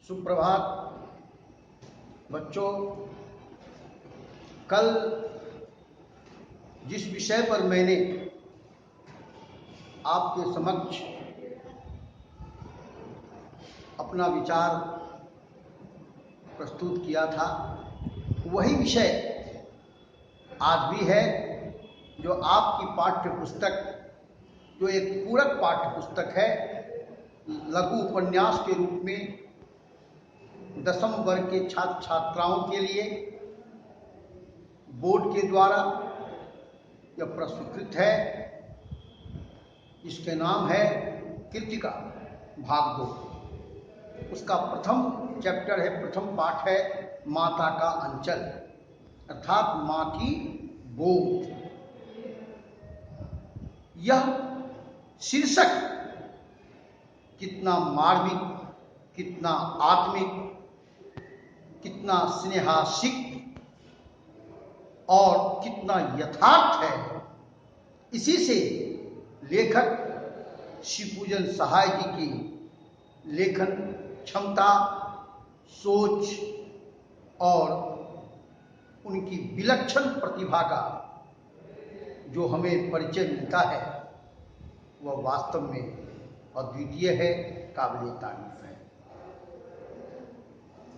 सुप्रभात बच्चों। कल जिस विषय पर मैंने आपके समक्ष अपना विचार प्रस्तुत किया था, वही विषय आज भी है, जो आपकी पाठ्य पुस्तक, जो एक पूरक पाठ्य पुस्तक है, लघु उपन्यास के रूप में 10वीं वर्ग के छात्र छात्राओं के लिए बोर्ड के द्वारा यह प्रस्तुत है। इसके नाम है कृतिका भाग 2। उसका प्रथम चैप्टर है, प्रथम पाठ है माता का अंचल, अर्थात माँ की गोद। यह शीर्षक कितना मार्मिक, कितना आत्मिक, कितना स्नेहासिक और कितना यथार्थ है, इसी से लेखक शिवपूजन सहाय जी की लेखन क्षमता, सोच और उनकी विलक्षण प्रतिभा का जो हमें परिचय मिलता है, वह वास्तव में अद्वितीय है, काबिल तारीफ है।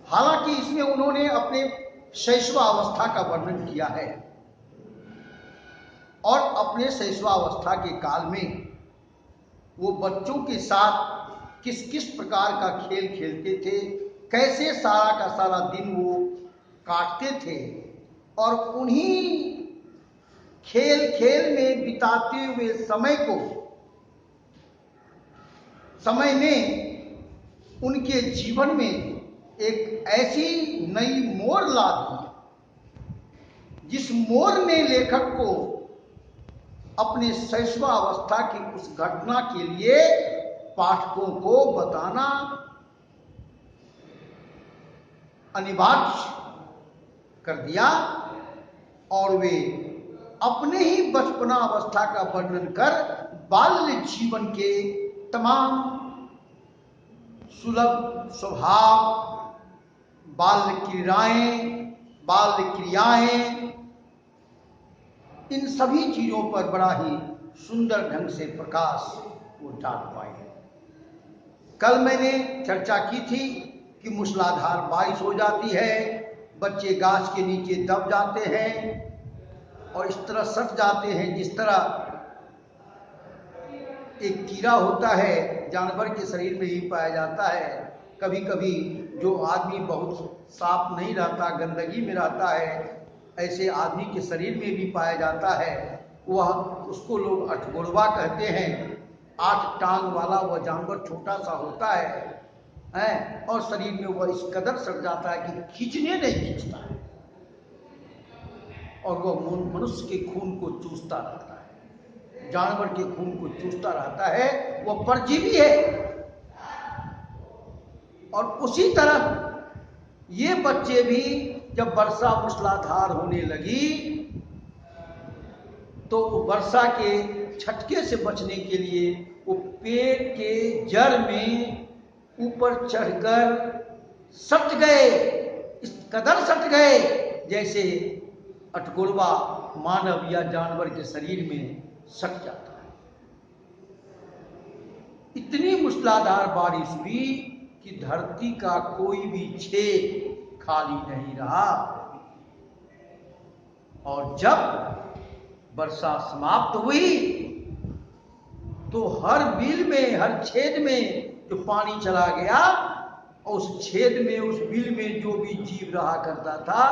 हालांकि इसमें उन्होंने अपने शैशवावस्था का वर्णन किया है और अपने शैशवावस्था के काल में वो बच्चों के साथ किस किस प्रकार का खेल खेलते थे, कैसे सारा का सारा दिन वो काटते थे, और उन्हीं खेल खेल में बिताते हुए समय में उनके जीवन में एक ऐसी नई मोड़ ला दी, जिस मोड़ ने लेखक को अपने शैशवावस्था की उस घटना के लिए पाठकों को बताना अनिवार्य कर दिया, और वे अपने ही बचपना अवस्था का वर्णन कर बाल्य जीवन के तमाम सुलभ स्वभाव, बाल्य क्रियाएं, इन सभी चीजों पर बड़ा ही सुंदर ढंग से प्रकाश वो डाल पाए। कल मैंने चर्चा की थी कि मूसलाधार बारिश हो जाती है, बच्चे गाछ के नीचे दब जाते हैं और इस तरह सट जाते हैं जिस तरह एक कीड़ा होता है, जानवर के शरीर में ही पाया जाता है। कभी कभी जो आदमी बहुत साफ नहीं रहता, गंदगी में रहता है, ऐसे आदमी के शरीर में भी पाया जाता है। वह उसको लोग अठगोड़वा कहते हैं। 8 टांग वाला वह जानवर छोटा सा होता है और शरीर में वह इस कदर सट जाता है कि खींचने नहीं खींचता है, और वह मनुष्य के खून को चूसता रहता है, जानवर के खून को चूसता रहता है। वह परजीवी है। और उसी तरह ये बच्चे भी जब वर्षा मूसलाधार होने लगी तो वर्षा के झटके से बचने के लिए वो पेड़ के जड़ में ऊपर चढ़कर सट गए, इस कदर सट गए जैसे अठगोड़वा मानव या जानवर के शरीर में सट जाता है। इतनी मूसलाधार बारिश हुई कि धरती का कोई भी छेद खाली नहीं रहा, और जब वर्षा समाप्त हुई तो हर बिल में, हर छेद में जो पानी चला गया, उस छेद में, उस बिल में जो भी जीव रहा करता था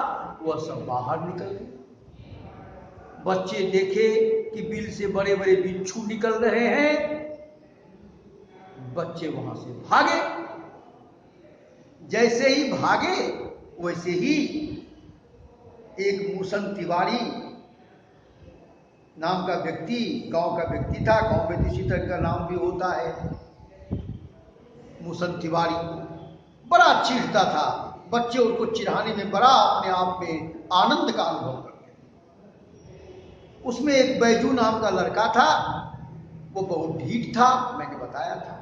वह सब बाहर निकल गए। बच्चे देखे कि बिल से बड़े बड़े बिच्छू निकल रहे हैं, बच्चे वहां से भागे। जैसे ही भागे वैसे ही एक मूसन तिवारी नाम का व्यक्ति, गांव का व्यक्ति था, गांव में इसी तरह का नाम भी होता है मूसन तिवारी, बड़ा चिढ़ता था। बच्चे उनको चिढ़ाने में बड़ा अपने आप में आनंद का अनुभव करते। उसमें एक बैजू नाम का लड़का था, वो बहुत ढीठ था, मैंने बताया था।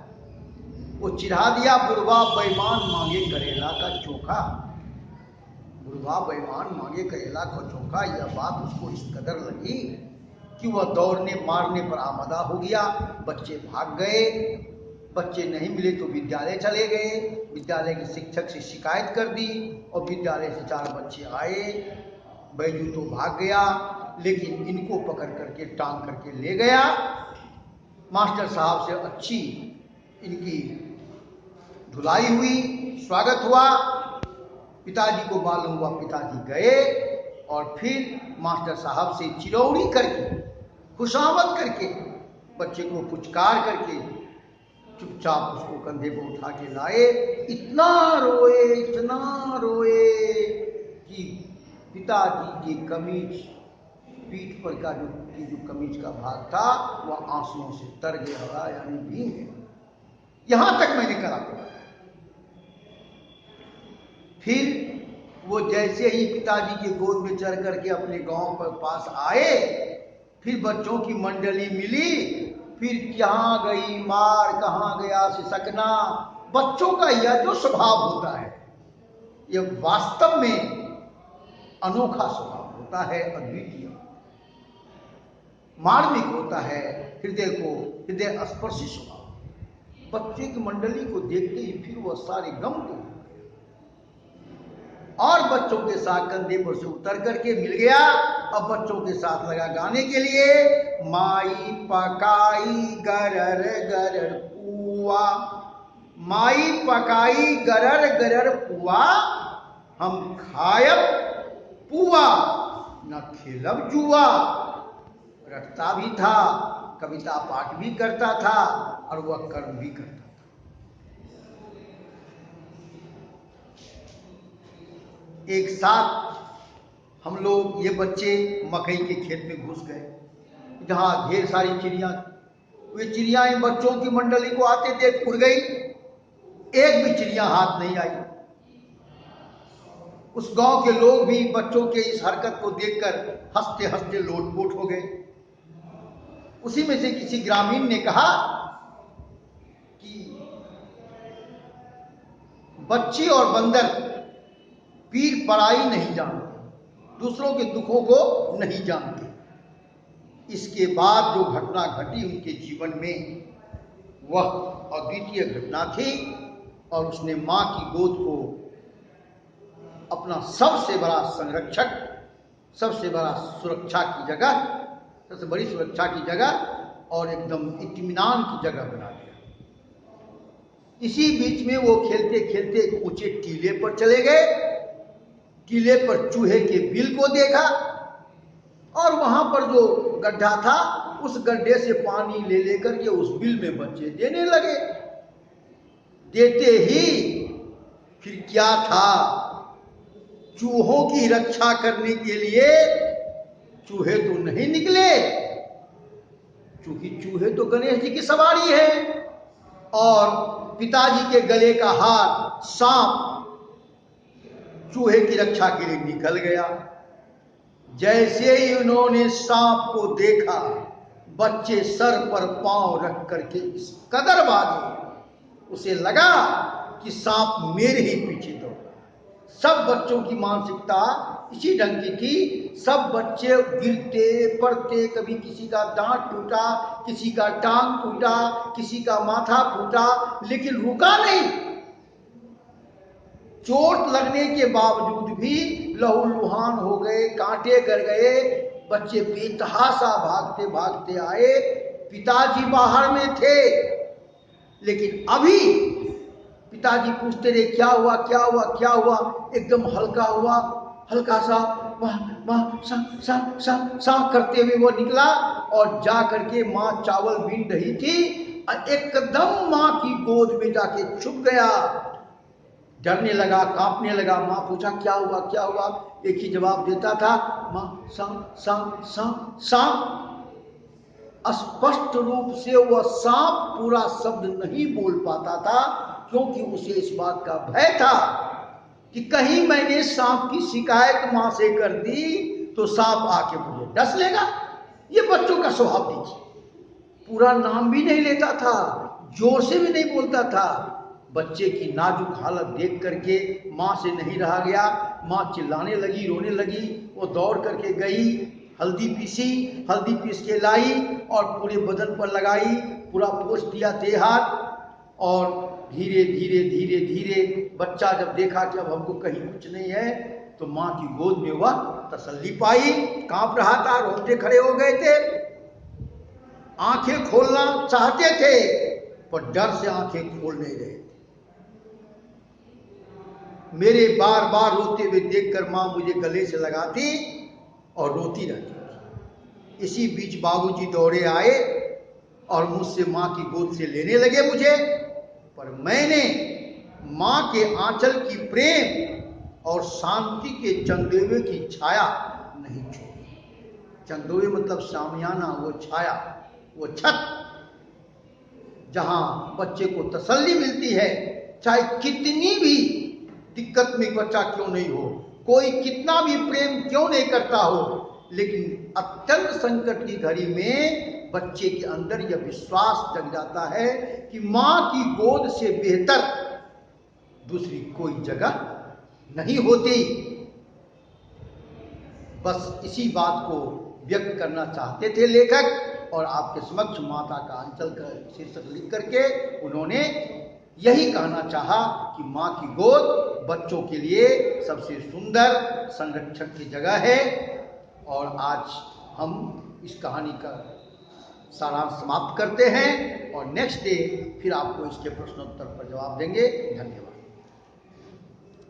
वो चिढ़ा दिया, बुढ़वा बेईमान मांगे करेला का चोखा। बुढ़वा बेईमान मांगे करेला का चोखा, यह बात उसको इस कदर लगी कि वह दौड़ने मारने पर आमदा हो गया। बच्चे भाग गए, बच्चे नहीं मिले तो विद्यालय चले गए, विद्यालय के शिक्षक से शिकायत कर दी और विद्यालय से 4 बच्चे आए। बैजू तो भाग गया, लेकिन इनको पकड़ करके टांग करके ले गया। मास्टर साहब से अच्छी इनकी धुलाई हुई, स्वागत हुआ। पिताजी को मालूम हुआ, पिताजी गए और फिर मास्टर साहब से चिरौड़ी करके, खुशामद करके, बच्चे को पुचकार करके चुपचाप उसको कंधे पर उठा के लाए। इतना रोए कि पिताजी की कमीज, पीठ पर का जो कमीज का भाग था वह आंसुओं से तर गया, यानी भीग गया। यहां तक मैंने करा। फिर वो जैसे ही पिताजी के गोद में चढ़ करके अपने गांव पर पास आए, फिर बच्चों की मंडली मिली, फिर कहाँ गई मार, कहाँ गया सिसकना। बच्चों का यह जो स्वभाव होता है, यह वास्तव में अनोखा स्वभाव होता है, अद्वितीय, मार्मिक होता है, हृदय स्पर्शी स्वभाव। बच्चे की मंडली को देखते ही फिर वह सारे गम को और बच्चों के साथ कंधे पर से उतर करके मिल गया। अब बच्चों के साथ लगा गाने के लिए, माई पकाई गरर गरर पुआ, माई पकाई गरर गरर पुआ, हम खायब पुआ न खेलब जुआ। रटता भी था, कविता पाठ भी करता था और वह कर्म भी करता था। एक साथ हम लोग, ये बच्चे मकई के खेत में घुस गए, जहां ढेर सारी चिड़िया। वे चिड़ियाएं बच्चों की मंडली को आते देख उड़ गई, एक भी चिड़िया हाथ नहीं आई। उस गांव के लोग भी बच्चों के इस हरकत को देखकर हंसते हंसते लोटपोट हो गए। उसी में से किसी ग्रामीण ने कहा कि बच्ची और बंदर पीर पराई नहीं जानते, दूसरों के दुखों को नहीं जानते। इसके बाद जो घटना घटी उनके जीवन में, वह अद्वितीय घटना थी और उसने मां की गोद को अपना सबसे बड़ा संरक्षक, सबसे बड़ा सुरक्षा की जगह, सबसे बड़ी सुरक्षा की जगह और एकदम इत्मीनान की जगह बना दिया। इसी बीच में वो खेलते खेलते एक ऊंचे टीले पर चले गए। टीले पर चूहे के बिल को देखा और वहां पर जो गड्ढा था, उस गड्ढे से पानी ले लेकर के उस बिल में बच्चे देने लगे। देते ही फिर क्या था, चूहों की रक्षा करने के लिए चूहे तो नहीं निकले, क्योंकि चूहे तो गणेश जी की सवारी है। और पिताजी के गले का हार सांप चूहे की रक्षा के लिए निकल गया। जैसे ही उन्होंने सांप को देखा, बच्चे सर पर पांव रख करके इस कदर भागे, उसे लगा कि सांप मेरे ही पीछे दौड़ रहा है। सब बच्चों की मानसिकता इसी ढंग की थी। सब बच्चे गिरते पड़ते, कभी किसी का दांत टूटा, किसी का टांग टूटा, किसी का माथा फूटा, लेकिन रुका नहीं। चोट लगने के बावजूद भी लहूलुहान हो गए, कांटे गर गए। बच्चे बेतहाशा भागते भागते आए। पिताजी बाहर में थे, लेकिन अभी पिताजी पूछते रहे, क्या हुआ क्या हुआ क्या हुआ। एकदम हल्का हुआ, हल्का सा वाह वाह सा सा सा सा करते हुए वो निकला और जा करके माँ चावल बीन रही थी, एकदम माँ की गोद में जाके छुप गया। डरने लगा, कांपने लगा। माँ पूछा क्या हुआ क्या हुआ, एक ही जवाब देता था, माँ सांप सांप सांप सांप। स्पष्ट रूप से वह सांप पूरा शब्द नहीं बोल पाता था, क्योंकि उसे इस बात का भय था कि कहीं मैंने सांप की शिकायत माँ से कर दी तो सांप आके मुझे डस लेगा। ये बच्चों का स्वभाव देखिए। पूरा नाम भी नहीं लेता था, जोर से भी नहीं बोलता था, बच्चे की नाजुक हालत देख करके माँ से नहीं रहा गया। माँ चिल्लाने लगी, रोने लगी। वो दौड़ करके गई, हल्दी पीसी, हल्दी पीस के लाई और पूरे बदन पर लगाई, पूरा पोंछ दिया देह हाथ। और धीरे धीरे धीरे धीरे बच्चा जब देखा कि अब हमको कहीं कुछ नहीं है, तो माँ की गोद में वह तसल्ली पाई। कांप रहा था, रोंगटे खड़े हो गए थे, आंखें खोलना चाहते थे पर डर से आंखें खोल नहीं रहे थे। मेरे बार बार रोते हुए देखकर माँ मुझे गले से लगाती और रोती रहती थी। इसी बीच बाबूजी दौड़े आए और मुझसे माँ की गोद से लेने लगे मुझे, पर मैंने माँ के आंचल की प्रेम और शांति के चंदोवे की छाया नहीं छोड़ी। चंदोवे मतलब शामियाना, वो छाया, वो छत जहां बच्चे को तसल्ली मिलती है। चाहे कितनी भी दिक्कत में बच्चा क्यों नहीं हो, कोई कितना भी प्रेम क्यों नहीं करता हो, लेकिन अत्यंत संकट की घड़ी में बच्चे के अंदर यह विश्वास जग जाता है कि माँ की गोद से बेहतर दूसरी कोई जगह नहीं होती। बस इसी बात को व्यक्त करना चाहते थे लेखक, और आपके समक्ष माता का अंचल का शीर्षक लिख करके उन्होंने यही कहना चाहा कि माँ की गोद बच्चों के लिए सबसे सुंदर संरक्षण की जगह है। और आज हम इस कहानी का सारांश समाप्त करते हैं और नेक्स्ट डे फिर आपको इसके प्रश्नोत्तर पर जवाब देंगे। धन्यवाद।